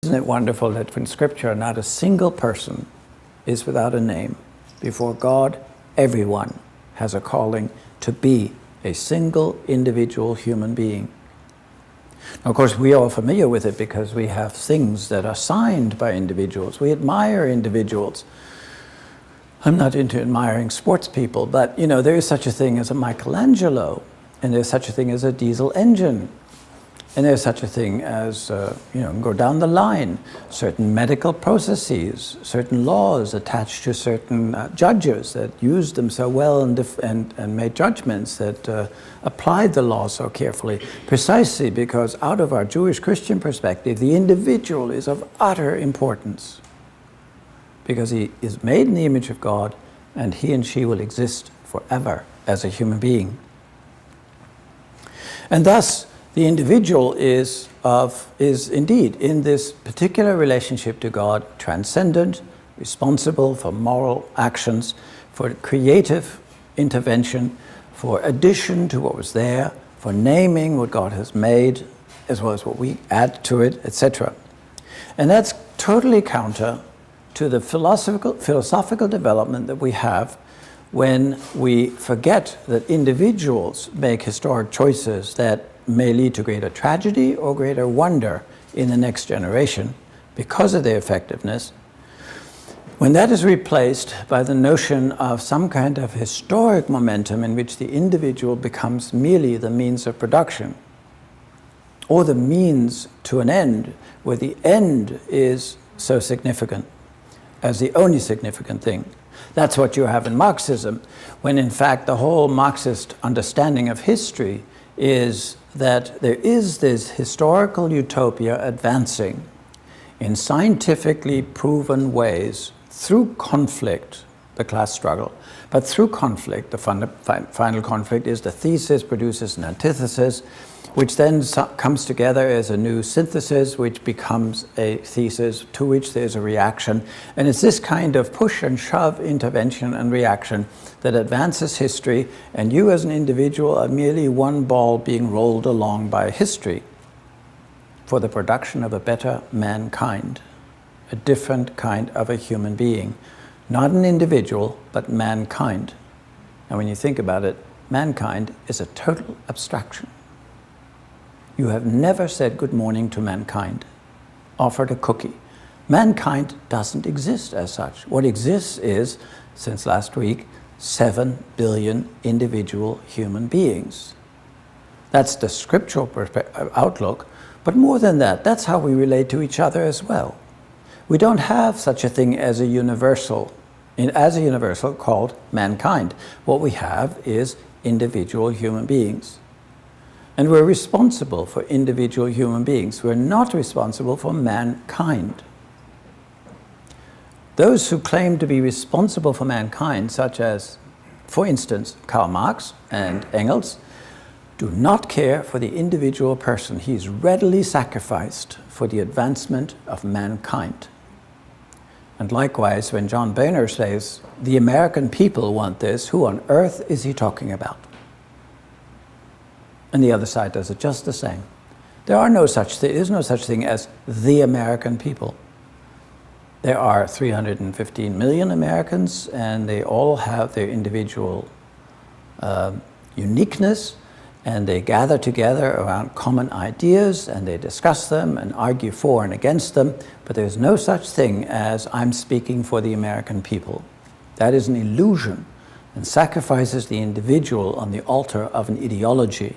Isn't it wonderful that in Scripture not a single person is without a name? Before God, everyone has a calling to be a single individual human being. Now, of course, we are all familiar with it because we have things that are signed by individuals. We admire individuals. I'm not into admiring sports people, but you know, there is such a thing as a Michelangelo, and there's such a thing as a diesel engine, and there's such a thing as, go down the line, certain medical processes, certain laws attached to certain judges that used them so well and made judgments that applied the law so carefully, precisely because out of our Jewish Christian perspective, the individual is of utter importance because he is made in the image of God and he and she will exist forever as a human being. And thus, the individual is indeed, in this particular relationship to God, transcendent, responsible for moral actions, for creative intervention, for addition to what was there, for naming what God has made, as well as what we add to it, etc. And that's totally counter to the philosophical development that we have when we forget that individuals make historic choices that may lead to greater tragedy or greater wonder in the next generation because of their effectiveness. When that is replaced by the notion of some kind of historic momentum in which the individual becomes merely the means of production, or the means to an end, where the end is so significant as the only significant thing. That's what you have in Marxism, when in fact the whole Marxist understanding of history is that there is this historical utopia advancing in scientifically proven ways through conflict, the class struggle. But through conflict, the final conflict is the thesis produces an antithesis, which then comes together as a new synthesis, which becomes a thesis to which there's a reaction. And it's this kind of push and shove intervention and reaction that advances history, and you as an individual are merely one ball being rolled along by history for the production of a better mankind, a different kind of a human being. Not an individual, but mankind. And when you think about it, mankind is a total abstraction. You have never said good morning to mankind, offered a cookie. Mankind doesn't exist as such. What exists is, since last week, 7 billion individual human beings. That's the scriptural outlook, but more than that, that's how we relate to each other as well. We don't have such a thing as a universal called mankind. What we have is individual human beings. And we're responsible for individual human beings. We're not responsible for mankind. Those who claim to be responsible for mankind, such as, for instance, Karl Marx and Engels, do not care for the individual person. He's readily sacrificed for the advancement of mankind. And likewise, when John Boehner says, the American people want this, who on earth is he talking about? And the other side does it just the same. There is no such thing as the American people. There are 315 million Americans, and they all have their individual uniqueness, and they gather together around common ideas, and they discuss them and argue for and against them, but there's no such thing as I'm speaking for the American people. That is an illusion and sacrifices the individual on the altar of an ideology.